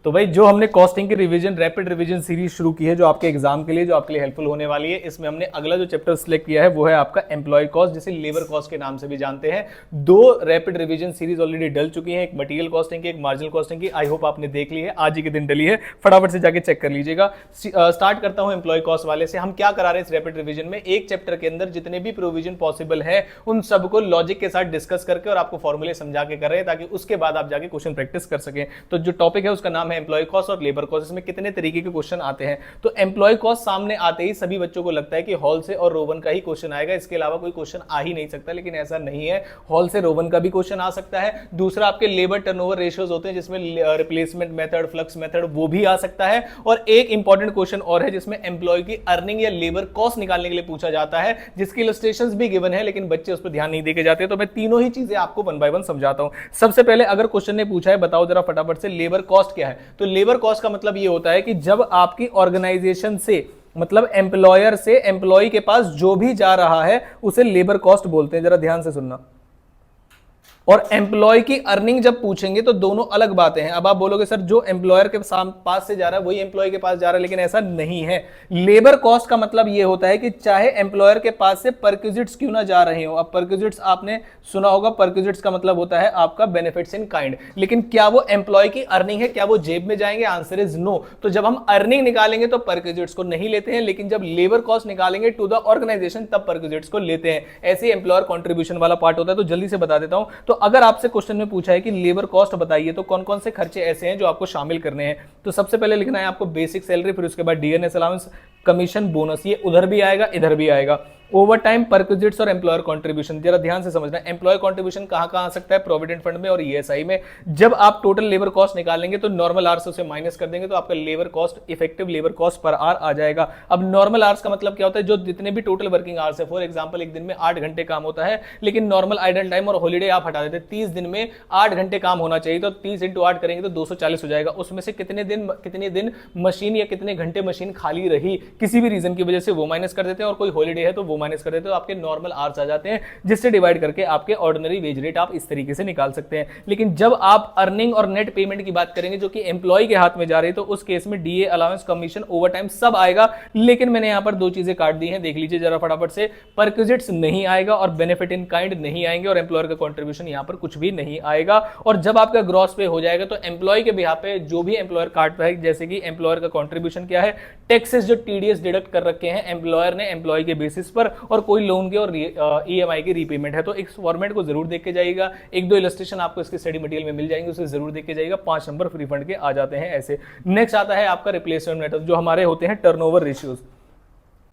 तो भाई जो हमने कॉस्टिंग की रिवीजन रैपिड रिवीजन सीरीज शुरू की है जो आपके एग्जाम के लिए जो आपके लिए हेल्पफुल होने वाली है, इसमें हमने अगला जो चैप्टर सिलेक्ट किया है वो है आपका एम्प्लॉय कॉस्ट, जिसे लेबर कॉस्ट के नाम से भी जानते हैं। दो रैपिड रिवीजन सीरीज ऑलरेडी डल चुकी है, एक मटेरियल कॉस्टिंग की, एक मार्जिनल कॉस्टिंग की। आई होप आपने देख ली है, आज ही के दिन डली है, फटाफट से जाके चेक कर लीजिएगा। स्टार्ट करता हूं एम्प्लॉय कॉस्ट वाले से। हम क्या करा रहे हैं इस रैपिड रिवीजन में, एक चैप्टर के अंदर जितने भी प्रोविजन पॉसिबल है उन सबको लॉजिक के साथ डिस्कस करके और आपको फॉर्मूले समझा के कर रहे हैं, ताकि उसके बाद आप जाके क्वेश्चन प्रैक्टिस कर सकें। तो जो टॉपिक है उसका नाम है एम्प्लॉय कॉस्ट और लेबर कॉस्ट। इसमें कितने तरीके के क्वेश्चन आते हैं, तो एम्प्लॉय कॉस्ट सामने आते ही सभी बच्चों को लगता है कि हॉल से और रोवन का ही क्वेश्चन आएगा, इसके अलावा कोई क्वेश्चन आ ही नहीं सकता, लेकिन ऐसा नहीं है। हॉल से रोवन का भी क्वेश्चन आ सकता है। दूसरा आपके लेबर टर्नओवर रेशियोज होते हैं जिसमें रिप्लेसमेंट मेथड, फ्लक्स मेथड, वो भी आ सकता है। और एक इंपॉर्टेंट क्वेश्चन और है जिसमें एम्प्लॉय की अर्निंग या लेबर कॉस्ट निकालने के लिए पूछा जाता है, जिसकी इलस्ट्रेशंस भी गिवन है, लेकिन बच्चे उस पर ध्यान नहीं देके जाते। तो मैं तीनों ही चीजें आपको वन बाय वन समझाता हूं। सबसे पहले अगर क्वेश्चन ने पूछा है बताओ जरा फटाफट से लेबर कॉस्ट क्या है, तो लेबर कॉस्ट का मतलब यह होता है कि जब आपकी ऑर्गेनाइजेशन से, मतलब एम्प्लॉयर से एम्प्लॉय के पास जो भी जा रहा है उसे लेबर कॉस्ट बोलते हैं। जरा ध्यान से सुनना। और एम्प्लॉय की अर्निंग जब पूछेंगे तो दोनों अलग बातें हैं। अब आप बोलोगे सर जो एम्प्लॉयर के पास से जा रहा है वही एम्प्लॉय के पास जा रहा है, लेकिन ऐसा नहीं है। लेबर कॉस्ट का मतलब यह होता है कि चाहे एम्प्लॉयर के पास से परक्विजिट्स क्यों ना जा रहे हो। अब परक्विजिट्स आपने सुना होगा, परक्विजिट्स का मतलब होता है आपका बेनिफिट्स इन काइंड, लेकिन क्या वो एम्प्लॉय की अर्निंग है, क्या वो जेब में जाएंगे? Answer is no. तो जब हम अर्निंग निकालेंगे तो परक्विजिट्स को नहीं लेते हैं, लेकिन जब लेबर कॉस्ट निकालेंगे टू द ऑर्गेनाइजेशन तब परक्विजिट्स को लेते हैं। ऐसे एम्प्लॉयर कॉन्ट्रीब्यूशन वाला पार्ट होता है। तो जल्दी से बता देता हूं, तो अगर आपसे क्वेश्चन में पूछा है कि लेबर कॉस्ट बताइए तो कौन कौन से खर्चे ऐसे हैं जो आपको शामिल करने हैं, तो सबसे पहले लिखना है आपको बेसिक सैलरी, फिर उसके बाद डीएनएस अलाउंस, कमीशन, बोनस, ये उधर भी आएगा इधर भी आएगा। ओवर टाइम, परक्विजिट्स और एम्प्लॉयर कंट्रीब्यूशन। जरा ध्यान से समझना, एम्प्लॉयर कंट्रीब्यूशन कहां आ सकता है? प्रोविडेंट फंड में और ईएसआई में। जब आप टोटल लेबर कॉस्ट निकालेंगे तो नॉर्मल आवर्स से माइनस कर देंगे तो आपका labour cost, effective labour cost per hour आ जाएगा। अब नॉर्मल आवर्स का मतलब क्या होता है? जो जितने भी टोटल वर्किंग आवर्स है, फॉर एग्जांपल एक दिन में 8 घंटे काम होता है, लेकिन नॉर्मल आइडल टाइम और हॉलीडे आप हटा देते, 30 दिन में 8 घंटे काम होना चाहिए, तो 30 इंटू 8 करेंगे तो 240 हो जाएगा। उसमें से कितने दिन मशीन या कितने घंटे मशीन खाली रही किसी भी रीजन की वजह से, वो माइनस कर देते हैं, और कोई हॉलीडे है तो वो माइनस कर देते हैं, तो आपके नॉर्मल आवर्स आ जाते हैं, जिससे डिवाइड करके आपके ऑर्डिनरी वेज रेट आप इस तरीके से निकाल सकते हैं। लेकिन जब आप अर्निंग और नेट पेमेंट की बात करेंगे जो कि एम्प्लॉय के हाथ में जा रही है, तो उस केस में डीए, अलाउंस, कमीशन, ओवरटाइम सब आएगा। लेकिन मैंने यहां पर दो चीजें काट दी हैं, देख लीजिए जरा फटाफट से। परक्विजिट्स नहीं आएगा और बेनिफिट इन काइंड नहीं आएंगे, और एम्प्लॉयर का कंट्रीब्यूशन यहां पर कुछ भी नहीं आएगा। और जब आपका ग्रॉस पे हो जाएगा तो एम्प्लॉय के बिहाफ पे जो भी एम्प्लॉयर काटता है, जैसे कि एम्प्लॉयर का कंट्रीब्यूशन क्या है, टैक्सेस जो टीडीएस डिडक्ट कर रखे हैं एम्प्लॉयर ने एम्प्लॉय के बेसिस पर, और कोई लोन के और ईएमआई की रीपेमेंट है। तो इस फॉर्मेट को जरूर देख के जाइएगा। एक दो इलस्ट्रेशन आपको इसके स्टडी मटेरियल में मिल जाएंगे, उसे जरूर देख के जाइएगा। 5 नंबर फ्री फंड के आ जाते हैं ऐसे। नेक्स्ट आता है आपका रिप्लेसमेंट मेथड, जो हमारे होते हैं टर्नओवर रेशियोज,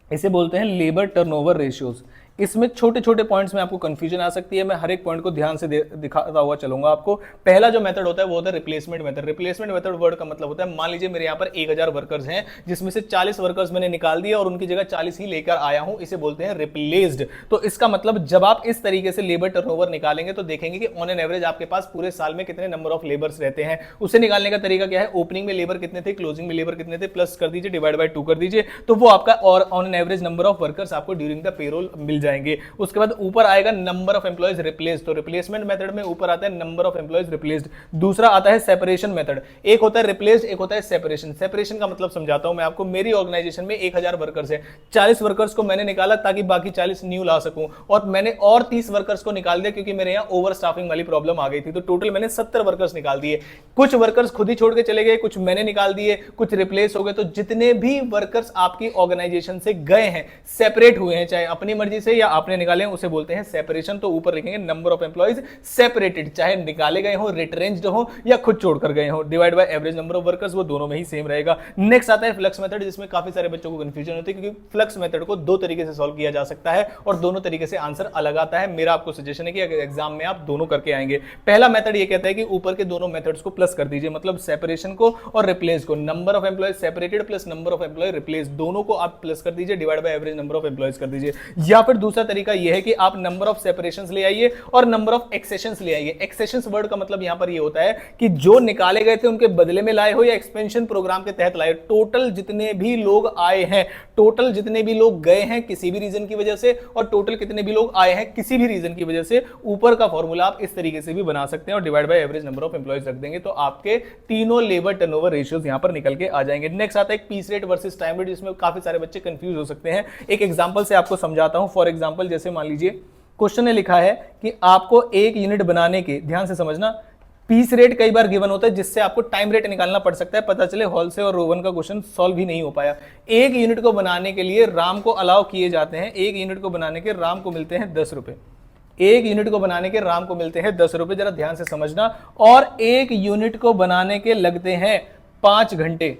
इसे बोलते हैं लेबर टर्नओवर रेशियोज। इसमें छोटे छोटे पॉइंट्स में आपको कंफ्यूजन आ सकती है, मैं हर एक पॉइंट को ध्यान से दिखाता हुआ चलूंगा आपको। पहला जो मेथड होता है वो होता है replacement method. Replacement method word का मतलब होता है, मान लीजिए मेरे यहाँ पर 1000 वर्कर्स हैं, जिसमें से 40 वर्कर्स मैंने निकाल दिए और उनकी जगह 40 ही लेकर आया हूं, इसे बोलते हैं रिप्लेस्ड। तो इसका मतलब जब आप इस तरीके से लेबर टर्नओवर निकालेंगे तो देखेंगे कि ऑन एन एवरेज आपके पास पूरे साल में कितने नंबर ऑफ लेबर्स रहते हैं। उसे निकालने का तरीका क्या है? ओपनिंग में लेबर कितने थे, क्लोजिंग में लेबर कितने थे, प्लस कर दीजिए, डिवाइड बाय 2 कर दीजिए, तो वो आपका और on an average number of workers आपको ड्यूरिंग द पेरोल मिल जाएंगे। उसके ऊपर आएगा नंबर ऑफ एम्प्लॉयज रिप्लेस्ड। तो रिप्लेसमेंट मेथड में ऊपर आता है नंबर ऑफ एम्प्लॉयज रिप्लेस्ड। दूसरा आता है सेपरेशन मेथड। एक होता है रिप्लेस्ड, एक होता है सेपरेशन। सेपरेशन का मतलब समझाता हूं मैं आपको। मेरी ऑर्गेनाइजेशन में 1000 वर्कर्स है, 40 वर्कर्स को मैंने निकाला ताकि बाकी 40 न्यू ला सकूं, और मैंने और 30 वर्कर्स को निकाल दिया क्योंकि मेरे यहां ओवर स्टाफिंग वाली प्रॉब्लम आ गई थी। तो टोटल मैंने 70 वर्कर्स निकाल दिए। कुछ वर्कर्स खुद ही छोड़ के चले गए, कुछ मैंने निकाल दिए, कुछ रिप्लेस हो गए। तो जितने भी वर्कर्स आपकी ऑर्गेनाइजेशन से गए हैं, सेपरेट हुए हैं, चाहे अपनी मर्जी से या आपने निकाले हैं, उसे बोलते हैं सेपरेशन। तो ऊपर लिखेंगे नंबर ऑफ एम्प्लॉइज सेपरेटेड, चाहे निकाले गए हो, रिट्रेंच्ड हो या खुद छोड़कर गए हो, divide by average number of workers, वो दोनों में ही सेम रहेगा। नेक्स्ट आता है फ्लक्स मेथड, जिसमें काफी सारे बच्चों को कंफ्यूजन होती है, क्योंकि फ्लक्स मेथड को दो तरीके से सॉल्व किया जा सकता है और दोनों तरीके से आंसर अलग आता है। मेरा आपको सजेशन है कि अगर एग्जाम में आप दोनों करके आएंगे। पहला मेथड ये कहता है कि ऊपर के दोनों मेथड्स को प्लस कर दीजिए, मतलब सेपरेशन को और रिप्लेस को। Number of employees separated plus number of employee replace, दोनों को आप प्लस कर दीजिए, divide by average number of employees कर दीजिए। या फिर दूसरा तरीका यह है कि आप नंबर ऑफ सेपरेशंस ले आइए और नंबर ऑफ एक्सेशंस ले आइए। एक्सेशंस वर्ड का मतलब यहां पर यह होता है कि जो निकाले गए थे उनके बदले में लाए हो या एक्सपेंशन प्रोग्राम के तहत लाए। टोटल जितने भी लोग आए हैं, टोटल जितने भी लोग गए हैं किसी भी रीजन की वजह से, और टोटल कितने भी लोग आए हैं किसी भी रीजन की वजह से, ऊपर का फॉर्मूला आप इस तरीके से भी बना सकते हैं और divide by average number of employees रख देंगे तो आपके तीनों लेबर टर्नओवर रेशियोज यहां पर निकल के आ जाएंगे। नेक्स्ट आता है piece rate versus time rate, जिसमें काफी सारे बच्चे कंफ्यूज हो सकते हैं। एक एग्जांपल से आपको समझाता हूं। फॉर एग्जांपल जैसे मान लीजिए क्वेश्चन ने लिखा है कि आपको एक यूनिट बनाने के, ध्यान से समझना, पीस रेट कई बार गिवन होता है जिससे आपको टाइम रेट निकालना पड़ सकता है, पता चले हॉल से और रोवन का क्वेश्चन सॉल्व ही नहीं हो पाया। एक यूनिट को बनाने के लिए राम को अलाउ किए जाते हैं, एक यूनिट को बनाने के राम को मिलते हैं 10 रुपए। एक यूनिट को बनाने के राम को मिलते हैं 10 रुपए, जरा ध्यान से समझना। और एक यूनिट को बनाने के लगते हैं 5 घंटे,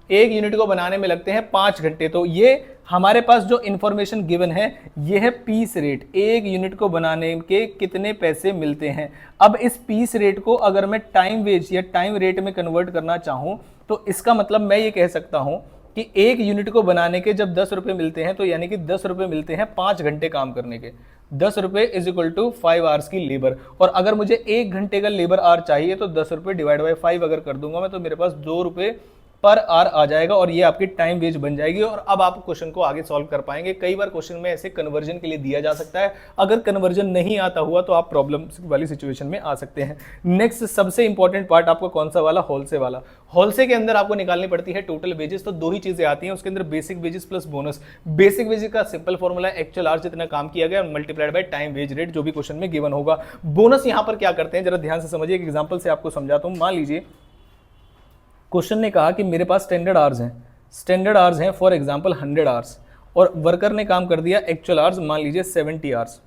एक यूनिट को बनाने में लगते हैं 5 घंटे। तो ये हमारे पास जो इंफॉर्मेशन गिवन है ये है पीस रेट, एक यूनिट को बनाने के कितने पैसे मिलते हैं। अब इस पीस रेट को अगर मैं टाइम वेज या टाइम रेट में कन्वर्ट करना चाहूं तो इसका मतलब मैं ये कह सकता हूं कि एक यूनिट को बनाने के जब 10 रुपए मिलते हैं तो यानी कि 10 रुपए मिलते हैं 5 घंटे काम करने के। 10 रुपए इज इक्वल टू 5 आवर्स की लेबर, और अगर मुझे 1 घंटे का लेबर आवर चाहिए तो 10 रुपए डिवाइड बाई 5 अगर कर दूंगा मैं तो मेरे पास 2 रुपए पर आवर आ जाएगा और ये आपकी टाइम वेज बन जाएगी। और अब आप क्वेश्चन को आगे सॉल्व कर पाएंगे। कई बार क्वेश्चन में ऐसे कन्वर्जन के लिए दिया जा सकता है, अगर कन्वर्जन नहीं आता हुआ तो आप प्रॉब्लम वाली सिचुएशन में आ सकते हैं। नेक्स्ट सबसे इंपॉर्टेंट पार्ट आपको कौन सा वाला, होलसे वाला। होलसे के अंदर आपको निकालनी पड़ती है टोटल वेजेस। तो दो ही चीजें आती हैं उसके अंदर, basic wages plus bonus. Basic wages का सिंपल फॉर्मूला है एक्चुअल आवर्स जितना काम किया गया multiplied by time wage rate, जो भी क्वेश्चन में गिवन होगा। बोनस यहां पर क्या करते हैं जरा ध्यान से समझिए, एक एग्जांपल से आपको समझाता हूं। मान लीजिए क्वेश्चन ने कहा कि मेरे पास स्टैंडर्ड आवर्स हैं, स्टैंडर्ड आवर्स हैं फॉर एग्जांपल 100 आवर्स, और वर्कर ने काम कर दिया एक्चुअल आवर्स मान लीजिए 70 आवर्स,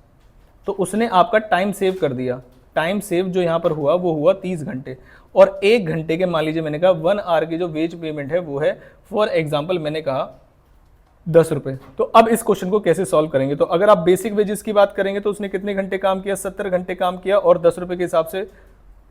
तो उसने आपका टाइम सेव कर दिया। टाइम सेव जो यहाँ पर हुआ वो हुआ 30 घंटे, और 1 घंटे के मान लीजिए मैंने कहा 1 आवर की जो वेज पेमेंट है वो है फॉर एग्जाम्पल मैंने कहा 10 रुपए। तो अब इस क्वेश्चन को कैसे सॉल्व करेंगे, तो अगर आप बेसिक वेजेस की बात करेंगे तो उसने कितने घंटे काम किया, 70 घंटे काम किया, और 10 रुपए के हिसाब से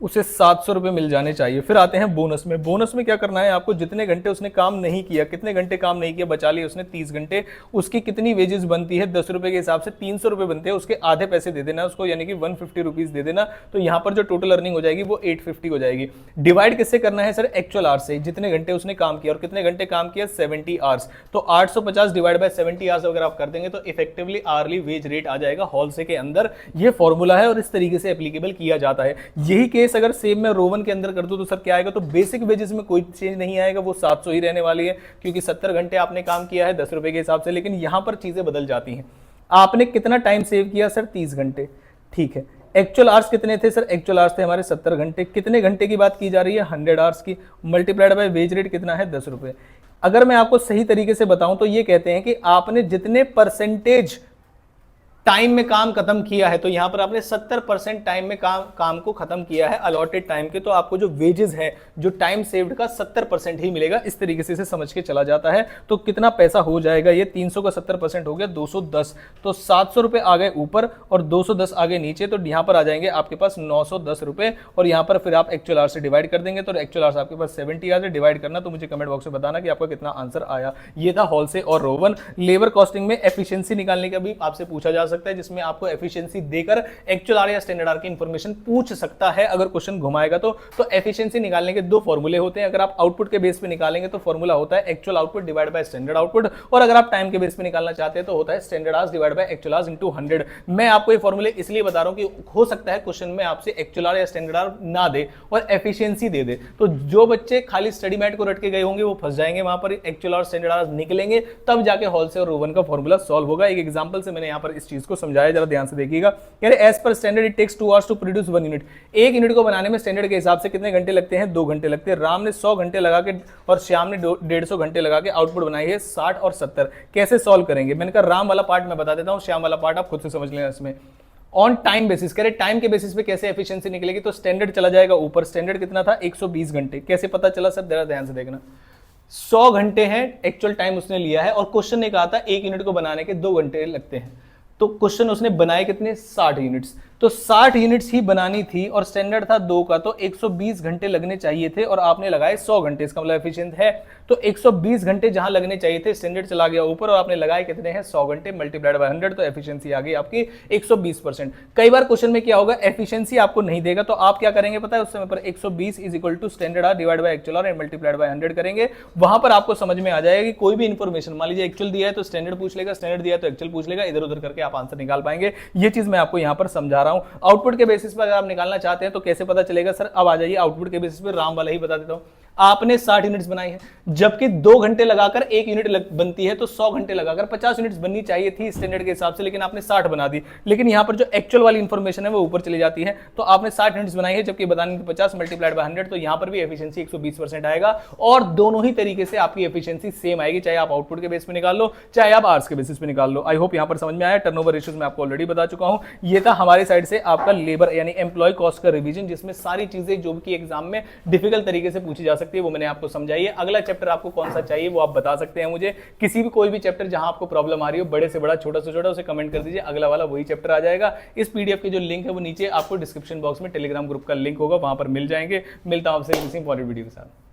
उसे 700 रुपए मिल जाने चाहिए। फिर आते हैं बोनस में। बोनस में क्या करना है आपको, जितने घंटे उसने काम नहीं किया, कितने घंटे काम नहीं किया, बचा लिए उसने 30 घंटे, उसकी कितनी वेजेस बनती है 10 रुपए के हिसाब से 300 रुपए बनते हैं, उसके आधे पैसे दे देना उसको, यानी कि 150 रुपीज दे देना। तो यहाँ पर जो टोटल अर्निंग हो जाएगी वो 850 हो जाएगी। डिवाइड किससे करना है सर, एक्चुअल आवर्स से, जितने घंटे उसने काम किया, और कितने घंटे काम किया 70 आवर्स। तो 850 डिवाइड बाय 70 आवर्स अगर आप कर देंगे तो इफेक्टिवली आवरली वेज रेट आ जाएगा होलसे के अंदर। ये फॉर्मूला है और इस तरीके से एप्लीकेबल किया जाता है। यही केस अगर सेम में रोवन के अंदर कर दूं तो सर क्या आएगा, तो बेसिक वेजेस में कोई चेंज नहीं आएगा, वो 700 ही रहने वाली है, क्योंकि 70 घंटे आपने काम किया है 10 रुपए के हिसाब से। लेकिन यहां पर चीजें बदल जाती हैं। आपने कितना टाइम सेव किया सर, 30 घंटे, ठीक है। एक्चुअल आवर्स कितने थे सर, एक्चुअल आवर्स थे हमारे 70 घंटे। कितने घंटे की बात की जा रही है, 100 आवर्स की, मल्टीप्लाइड बाय वेज रेट कितना है 10 रुपए। अगर मैं आपको सही तरीके से बताऊं तो ये कहते हैं कि आपने जितने परसेंटेज टाइम में काम खत्म किया है, तो यहां पर आपने 70% टाइम में काम को खत्म किया है अलॉटेड टाइम के, तो आपको जो वेजेस है, जो टाइम सेव्ड का 70% ही मिलेगा। इस तरीके से समझ के चला जाता है। तो कितना पैसा हो जाएगा, ये 300 का 70% हो गया 210, तो 700 रुपए आ गए ऊपर और 210 आ गए नीचे, तो यहां पर आ जाएंगे आपके पास 910 रुपए। और यहां पर फिर आप एक्चुअल आवर्स से डिवाइड कर देंगे, तो एक्चुअल आवर्स आपके पास 70 आवर्स डिवाइड करना। तो मुझे कमेंट बॉक्स में बताना कि आपका कितना आंसर आया। ये था होलसे और रोवन। लेबर कॉस्टिंग में एफिशिएंसी निकालने का भी आपसे पूछा जा सकता है, जिसमें आपको एफिशिएंसी देकर एक्चुअल आर या स्टैंडर्ड आर की इंफॉर्मेशन पूछ सकता है अगर क्वेश्चन घुमाएगा तो। एफिशिएंसी निकालने के दो फॉर्मूले होते हैं। अगर आप आउटपुट के बेस पे निकालेंगे तो फॉर्मूला होता है actual output divide by standard output, और अगर आप टाइम के बेस पे निकालना चाहते हैं तो होता है standard hours divide by actual hours into 100। मैं आपको ये फॉर्मूले इसलिए बता रहा हूं कि हो सकता है क्वेश्चन में आपसे एक्चुअल आवर या स्टैंडर्ड आवर ना दे और एफिशिएंसी दे दे, तो जो बच्चे खाली स्टडी मैट को रट के गए होंगे वो फंस जाएंगे। वहां पर एक्चुअल और स्टैंडर्ड आवर्स निकलेंगे तब जाके होलसे और रोवन का फॉर्मूला सॉल्व होगा। एक एग्जांपल से मैंने यहां पर इस चीज को समझाया, जरा ध्यान से देखिएगा। As per standard it takes 2 hours to produce 1 unit. एक यूनिट को बनाने में स्टैंडर्ड के हिसाब से कितने घंटे लगते हैं, 2 घंटे लगते हैं। राम ने 100 घंटे लगा के और श्याम ने 150 घंटे लगा के आउटपुट बनाई है 60 और 70। कैसे सॉल्व करेंगे, मैंने कहा राम वाला पार्ट मैं बता देता हूं, श्याम वाला पार्ट आप खुद से समझ लेना। इसमें ऑन टाइम बेसिस, कह रहे टाइम के बेसिस पे कैसे एफिशिएंसी निकलेगी, तो स्टैंडर्ड चला जाएगा ऊपर। स्टैंडर्ड कितना था 120 घंटे। कैसे पता चला सर, जरा ध्यान से देखना। 100 घंटे हैं एक्चुअल टाइम उसने लिया है, और क्वेश्चन ने कहा था एक यूनिट को बनाने के 2 घंटे लगते हैं, तो क्वेश्चन उसने बनाए कितने 60 यूनिट्स। तो 60 यूनिट्स ही बनानी थी और स्टैंडर्ड था 2 का, तो 120 घंटे लगने चाहिए थे और आपने लगाए 100 घंटे, इसका मतलब एफिशिएंट है। तो 120 घंटे जहां लगने चाहिए थे, स्टैंडर्ड चला गया ऊपर और आपने लगाए कितने हैं, 100 घंटे मल्टीप्लाइड बाय 100, तो एफिशिएंसी आ गई आपकी 120%। कई बार क्वेश्चन में क्या होगा, एफिशिएंसी आपको नहीं देगा, तो आप क्या करेंगे पता है, उस समय पर 120 is equal to standard R divide by actual R and multiplied by 100 करेंगे। वहां पर आपको समझ में आ जाएगा कि कोई भी इंफॉर्मेशन, मान लीजिए एक्चुअल दिया है तो स्टैंडर्ड पूछ लेगा, स्टैंडर्ड दिया है तो एक्चुअल पूछ लेगा, इधर उधर करके आप आंसर निकाल पाएंगे। ये चीज मैं आपको यहां पर समझा रहा हूं। आउटपुट के बेसिस पर अगर आप निकालना चाहते हैं तो कैसे पता चलेगा सर, अब आ जाइए आउटपुट के बेसिस पर, राम वाला ही बता देता हूं। आपने 60 यूनिट्स बनाई है, जबकि 2 घंटे लगाकर 1 यूनिट बनती है, तो 100 घंटे लगाकर 50 यूनिट्स बननी चाहिए थी स्टैंडर्ड के हिसाब से, लेकिन आपने 60 बना दी। लेकिन यहां पर जो एक्चुअल वाली इंफॉर्मेशन है वो ऊपर चली जाती है, तो आपने 60 यूनिट्स बनाई है जबकि बतानी थी 50 मल्टीप्लाइड बाय 100, तो यहां पर भी एफिशिएंसी 120% आएगा। और दोनों ही तरीके से आपकी एफिशिएंसी सेम आएगी, चाहे आप आउटपुट के बेस पे निकाल लो, चाहे आप आर्स के बेसिस पे निकाल लो। आई होप यहां पर समझ में आया। टर्नओवर रेशियोज मैं आपको ऑलरेडी बता चुका हूं। ये था हमारे साइड से आपका लेबर यानी एम्प्लॉय कॉस्ट का रिवीजन, जिसमें सारी चीजें जो कि एग्जाम में डिफिकल्ट तरीके से पूछी जा सकती है वो मैंने आपको समझाइए। अगला चैप्टर आपको कौन सा चाहिए वो आप बता सकते हैं मुझे, किसी भी कोई भी चैप्टर जहां आपको प्रॉब्लम आ रही हो, बड़े से बड़ा छोटा से छोटा, उसे कमेंट कर दीजिए, अगला वाला वही चैप्टर आ जाएगा। इस पीडीएफ की जो लिंक है वो नीचे आपको डिस्क्रिप्शन बॉक्स में टेलीग्राम ग्रुप का लिंक होगा, वहां पर मिल जाएंगे। मिलता हूं आपसे किसी इंपॉर्टेंट वीडियो के साथ।